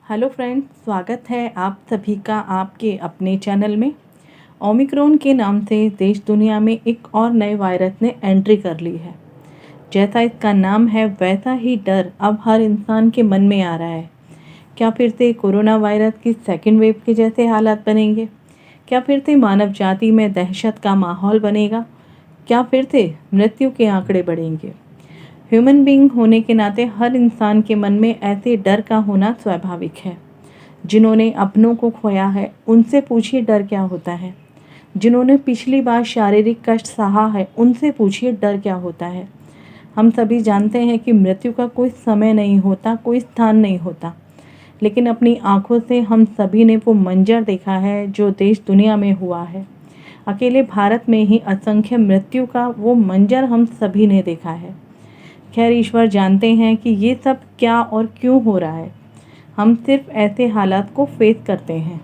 Hello friends, स्वागत है आप सभी का आपके अपने चैनल में। ओमिक्रॉन के नाम से देश दुनिया में एक और नए वायरस ने एंट्री कर ली है। जैसा इसका नाम है वैसा ही डर अब हर इंसान के मन में आ रहा है। क्या फिर से कोरोना वायरस की सेकेंड वेव के जैसे हालात बनेंगे? क्या फिर से मानव जाति में दहशत का माहौल बनेगा? क्या फिर से मृत्यु के आंकड़े बढ़ेंगे? ह्यूमन बीइंग होने के नाते हर इंसान के मन में ऐसे डर का होना स्वाभाविक है। जिन्होंने अपनों को खोया है उनसे पूछिए डर क्या होता है। जिन्होंने पिछली बार शारीरिक कष्ट सहा है उनसे पूछिए डर क्या होता है। हम सभी जानते हैं कि मृत्यु का कोई समय नहीं होता, कोई स्थान नहीं होता, लेकिन अपनी आंखों से हम सभी ने वो मंजर देखा है जो देश दुनिया में हुआ है। अकेले भारत में ही असंख्य मृत्यु का वो मंजर हम सभी ने देखा है। खैर, ईश्वर जानते हैं कि ये सब क्या और क्यों हो रहा है। हम सिर्फ ऐसे हालात को फेस करते हैं।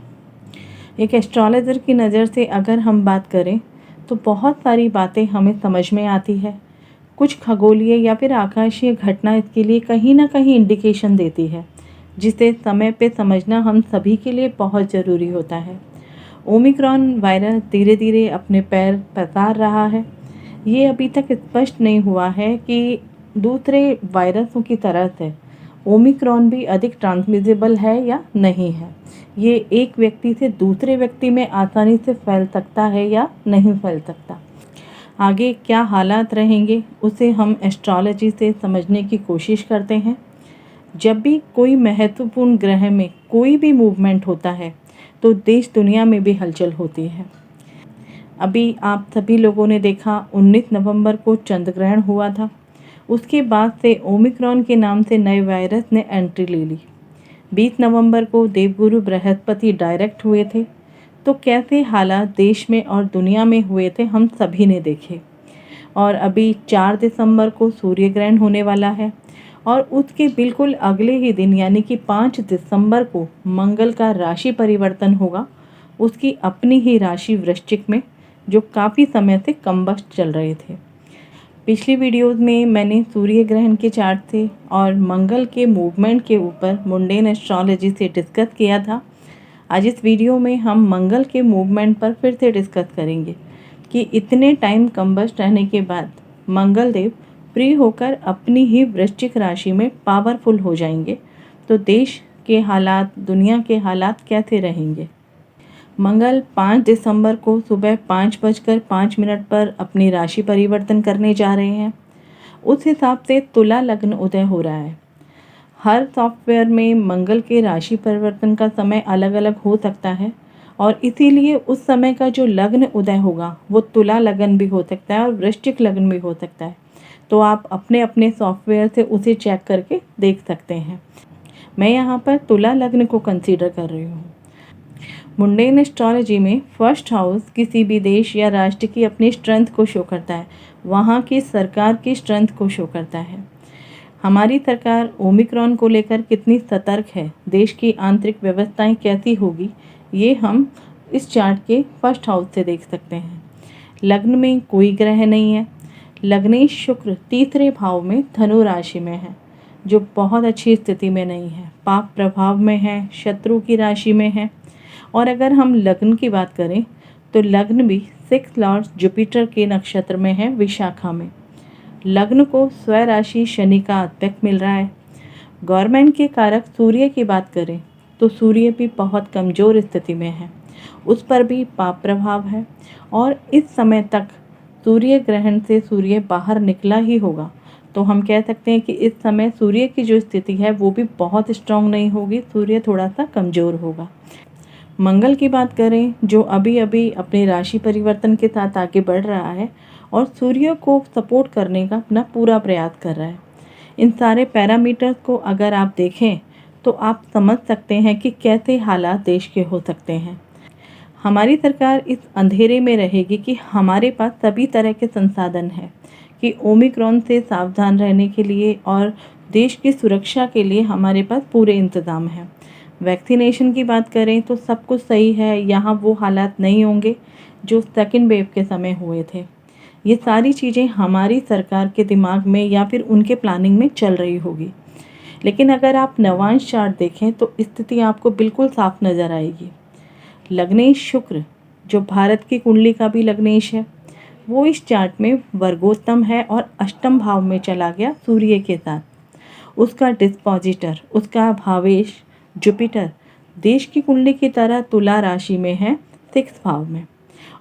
एक एस्ट्रोलॉजर की नज़र से अगर हम बात करें तो बहुत सारी बातें हमें समझ में आती है। कुछ खगोलीय या फिर आकाशीय घटना इसके लिए कहीं ना कहीं इंडिकेशन देती है, जिसे समय पे समझना हम सभी के लिए बहुत ज़रूरी होता है। ओमिक्रॉन वायरस धीरे धीरे अपने पैर पसार रहा है। ये अभी तक स्पष्ट नहीं हुआ है कि दूसरे वायरसों की तरह से ओमिक्रॉन भी अधिक ट्रांसमिसिबल है या नहीं है। ये एक व्यक्ति से दूसरे व्यक्ति में आसानी से फैल सकता है या नहीं फैल सकता। आगे क्या हालात रहेंगे उसे हम एस्ट्रोलॉजी से समझने की कोशिश करते हैं। जब भी कोई महत्वपूर्ण ग्रह में कोई भी मूवमेंट होता है तो देश दुनिया में भी हलचल होती है। अभी आप सभी लोगों ने देखा 19 नवंबर को चंद्र ग्रहण हुआ था। उसके बाद से ओमिक्रॉन के नाम से नए वायरस ने एंट्री ले ली। 20 नवंबर को देवगुरु बृहस्पति डायरेक्ट हुए थे। तो कैसे हालात देश में और दुनिया में हुए थे हम सभी ने देखे। और अभी 4 दिसंबर को सूर्य ग्रहण होने वाला है और उसके बिल्कुल अगले ही दिन यानी कि 5 दिसंबर को मंगल का राशि परिवर्तन होगा, उसकी अपनी ही राशि वृश्चिक में, जो काफ़ी समय से कम्बस्ट चल रहे थे। पिछली वीडियोज़ में मैंने सूर्य ग्रहण के चार्ट से और मंगल के मूवमेंट के ऊपर मुंडेन एस्ट्रोलॉजी से डिस्कस किया था। आज इस वीडियो में हम मंगल के मूवमेंट पर फिर से डिस्कस करेंगे कि इतने टाइम कम्बस्ट रहने के बाद मंगल देव फ्री होकर अपनी ही वृश्चिक राशि में पावरफुल हो जाएंगे, तो देश के हालात, दुनिया के हालात कैसे रहेंगे। मंगल 5 दिसंबर को सुबह 5:05 पर अपनी राशि परिवर्तन करने जा रहे हैं। उस हिसाब से तुला लग्न उदय हो रहा है। हर सॉफ्टवेयर में मंगल के राशि परिवर्तन का समय अलग अलग हो सकता है और इसीलिए उस समय का जो लग्न उदय होगा वो तुला लग्न भी हो सकता है और वृश्चिक लग्न भी हो सकता है। तो आप अपने अपने सॉफ्टवेयर से उसे चेक करके देख सकते हैं। मैं यहाँ पर तुला लग्न को कंसीडर कर रही हूँ। मुंडेन एस्ट्रोलॉजी में फर्स्ट हाउस किसी भी देश या राष्ट्र की अपनी स्ट्रेंथ को शो करता है, वहाँ की सरकार की स्ट्रेंथ को शो करता है। हमारी सरकार ओमिक्रॉन को लेकर कितनी सतर्क है, देश की आंतरिक व्यवस्थाएं कैसी होगी, ये हम इस चार्ट के फर्स्ट हाउस से देख सकते हैं। लग्न में कोई ग्रह नहीं है। लग्नेश शुक्र तीसरे भाव में धनु राशि में है, जो बहुत अच्छी स्थिति में नहीं है, पाप प्रभाव में है, शत्रु की राशि में है। और अगर हम लग्न की बात करें तो लग्न भी 6 लॉर्ड जुपिटर के नक्षत्र में है, विशाखा में। लग्न को स्वराशि शनि का आस्पेक्ट मिल रहा है। गवर्नमेंट के कारक सूर्य की बात करें तो सूर्य भी बहुत कमज़ोर स्थिति में है, उस पर भी पाप प्रभाव है और इस समय तक सूर्य ग्रहण से सूर्य बाहर निकला ही होगा। तो हम कह सकते हैं कि इस समय सूर्य की जो स्थिति है वो भी बहुत स्ट्रांग नहीं होगी, सूर्य थोड़ा सा कमज़ोर होगा। मंगल की बात करें जो अभी अभी अपने राशि परिवर्तन के साथ आगे बढ़ रहा है और सूर्य को सपोर्ट करने का अपना पूरा प्रयास कर रहा है। इन सारे पैरामीटर्स को अगर आप देखें तो आप समझ सकते हैं कि कैसे हालात देश के हो सकते हैं। हमारी सरकार इस अंधेरे में रहेगी कि हमारे पास सभी तरह के संसाधन हैं कि ओमिक्रॉन से सावधान रहने के लिए और देश की सुरक्षा के लिए हमारे पास पूरे इंतज़ाम हैं। वैक्सीनेशन की बात करें तो सब कुछ सही है, यहाँ वो हालात नहीं होंगे जो सेकेंड वेव के समय हुए थे। ये सारी चीज़ें हमारी सरकार के दिमाग में या फिर उनके प्लानिंग में चल रही होगी। लेकिन अगर आप नवांश चार्ट देखें तो स्थिति आपको बिल्कुल साफ नज़र आएगी। लग्नेश शुक्र, जो भारत की कुंडली का भी लग्नेश है, वो इस चार्ट में वर्गोत्तम है और अष्टम भाव में चला गया सूर्य के साथ। उसका डिस्पोजिटर, उसका भावेश जुपिटर देश की कुंडली की तरह तुला राशि में है 6 भाव में,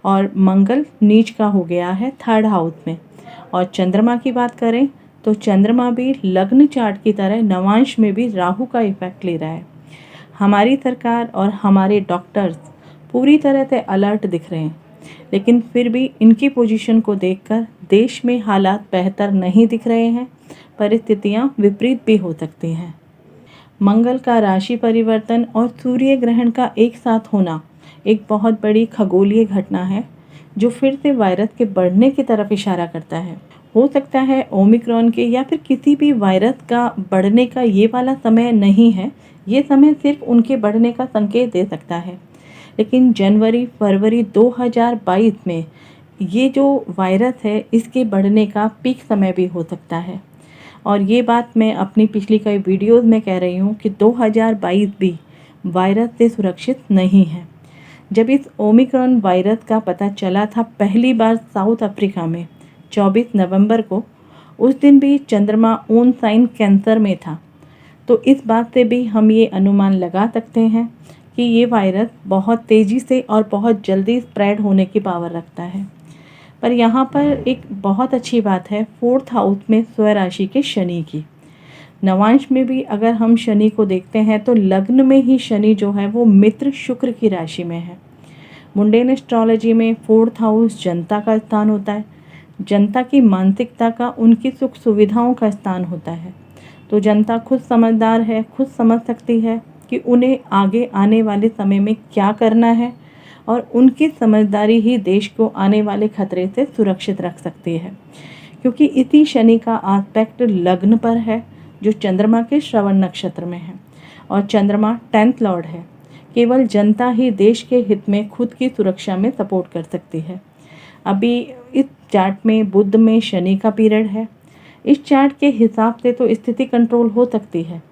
और मंगल नीच का हो गया है 3rd हाउस में। और चंद्रमा की बात करें तो चंद्रमा भी लग्न चार्ट की तरह नवांश में भी राहु का इफेक्ट ले रहा है। हमारी सरकार और हमारे डॉक्टर्स पूरी तरह से अलर्ट दिख रहे हैं, लेकिन फिर भी इनकी पोजीशन को देखकर देश में हालात बेहतर नहीं दिख रहे हैं। परिस्थितियां विपरीत भी हो सकती हैं। मंगल का राशि परिवर्तन और सूर्य ग्रहण का एक साथ होना एक बहुत बड़ी खगोलीय घटना है, जो फिर से वायरस के बढ़ने की तरफ इशारा करता है। हो सकता है ओमिक्रॉन के या फिर किसी भी वायरस का बढ़ने का ये वाला समय नहीं है, ये समय सिर्फ उनके बढ़ने का संकेत दे सकता है। लेकिन जनवरी फरवरी 2022 में ये जो वायरस है, इसके बढ़ने का पीक समय भी हो सकता है। और ये बात मैं अपनी पिछली कई वीडियोज़ में कह रही हूँ कि 2022 भी वायरस से सुरक्षित नहीं है। जब इस ओमिक्रॉन वायरस का पता चला था पहली बार साउथ अफ्रीका में 24 नवंबर को, उस दिन भी चंद्रमा ओन साइन कैंसर में था। तो इस बात से भी हम ये अनुमान लगा सकते हैं कि ये वायरस बहुत तेज़ी से और बहुत जल्दी स्प्रेड होने की पावर रखता है। पर यहाँ पर एक बहुत अच्छी बात है 4th हाउस में स्वराशि के शनि की। नवांश में भी अगर हम शनि को देखते हैं तो लग्न में ही शनि जो है वो मित्र शुक्र की राशि में है। मुंडेन एस्ट्रोलॉजी में 4th हाउस जनता का स्थान होता है। जनता की मानसिकता का, उनकी सुख सुविधाओं का स्थान होता है। तो जनता खुद समझदार है, खुद समझ सकती है कि उन्हें आगे आने वाले समय में क्या करना है, और उनकी समझदारी ही देश को आने वाले खतरे से सुरक्षित रख सकती है। क्योंकि इसी शनि का आस्पेक्ट लग्न पर है, जो चंद्रमा के श्रवण नक्षत्र में है, और चंद्रमा 10th लॉर्ड है। केवल जनता ही देश के हित में खुद की सुरक्षा में सपोर्ट कर सकती है। अभी इस चार्ट में बुध में शनि का पीरियड है। इस चार्ट के हिसाब से तो स्थिति कंट्रोल हो सकती है,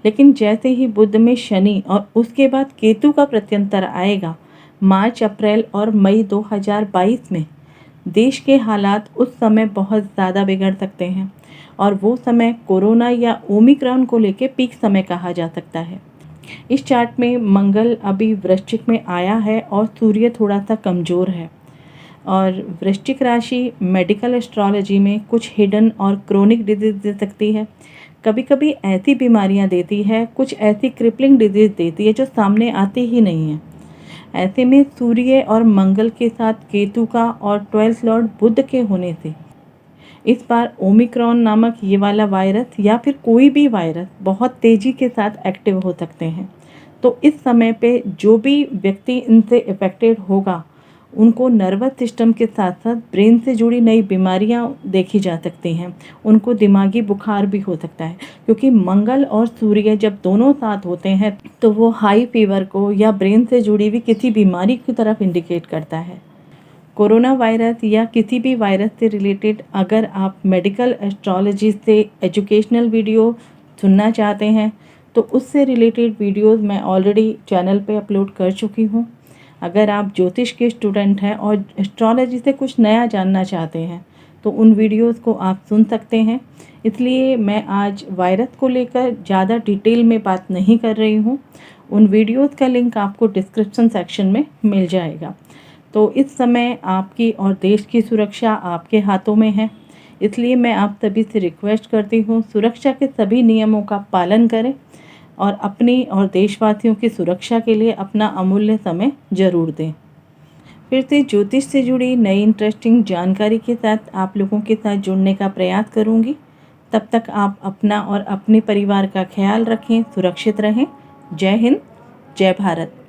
लेकिन जैसे ही बुध में शनि और उसके बाद केतु का प्रत्यंतर आएगा मार्च, अप्रैल और मई 2022 में, देश के हालात उस समय बहुत ज़्यादा बिगड़ सकते हैं, और वो समय कोरोना या ओमिक्रॉन को लेके पीक समय कहा जा सकता है। इस चार्ट में मंगल अभी वृश्चिक में आया है और सूर्य थोड़ा सा कमज़ोर है, और वृश्चिक राशि मेडिकल एस्ट्रोलॉजी में कुछ हिडन और क्रोनिक डिजीज़ दे सकती है। कभी कभी ऐसी बीमारियां देती है, कुछ ऐसी क्रिपलिंग डिजीज़ देती है जो सामने आती ही नहीं है। ऐसे में सूर्य और मंगल के साथ केतु का और 12th लॉर्ड बुध के होने से इस बार ओमिक्रॉन नामक ये वाला वायरस या फिर कोई भी वायरस बहुत तेज़ी के साथ एक्टिव हो सकते हैं। तो इस समय पे जो भी व्यक्ति इनसे इफ़ेक्टेड होगा, उनको नर्वस सिस्टम के साथ साथ ब्रेन से जुड़ी नई बीमारियां देखी जा सकती हैं। उनको दिमागी बुखार भी हो सकता है, क्योंकि मंगल और सूर्य जब दोनों साथ होते हैं तो वो हाई फीवर को या ब्रेन से जुड़ी हुई किसी बीमारी की तरफ इंडिकेट करता है। कोरोना वायरस या किसी भी वायरस से रिलेटेड अगर आप मेडिकल एस्ट्रोलॉजी से एजुकेशनल वीडियो सुनना चाहते हैं तो उससे रिलेटेड वीडियोस मैं ऑलरेडी चैनल पे अपलोड कर चुकी हूँ। अगर आप ज्योतिष के स्टूडेंट हैं और एस्ट्रोलॉजी से कुछ नया जानना चाहते हैं तो उन वीडियोस को आप सुन सकते हैं। इसलिए मैं आज वायरस को लेकर ज़्यादा डिटेल में बात नहीं कर रही हूँ। उन वीडियोस का लिंक आपको डिस्क्रिप्शन सेक्शन में मिल जाएगा। तो इस समय आपकी और देश की सुरक्षा आपके हाथों में है, इसलिए मैं आप सभी से रिक्वेस्ट करती हूँ सुरक्षा के सभी नियमों का पालन करें और अपनी और देशवासियों की सुरक्षा के लिए अपना अमूल्य समय ज़रूर दें। फिर से ज्योतिष से जुड़ी नई इंटरेस्टिंग जानकारी के साथ आप लोगों के साथ जुड़ने का प्रयास करूँगी। तब तक आप अपना और अपने परिवार का ख्याल रखें, सुरक्षित रहें। जय हिंद, जय भारत।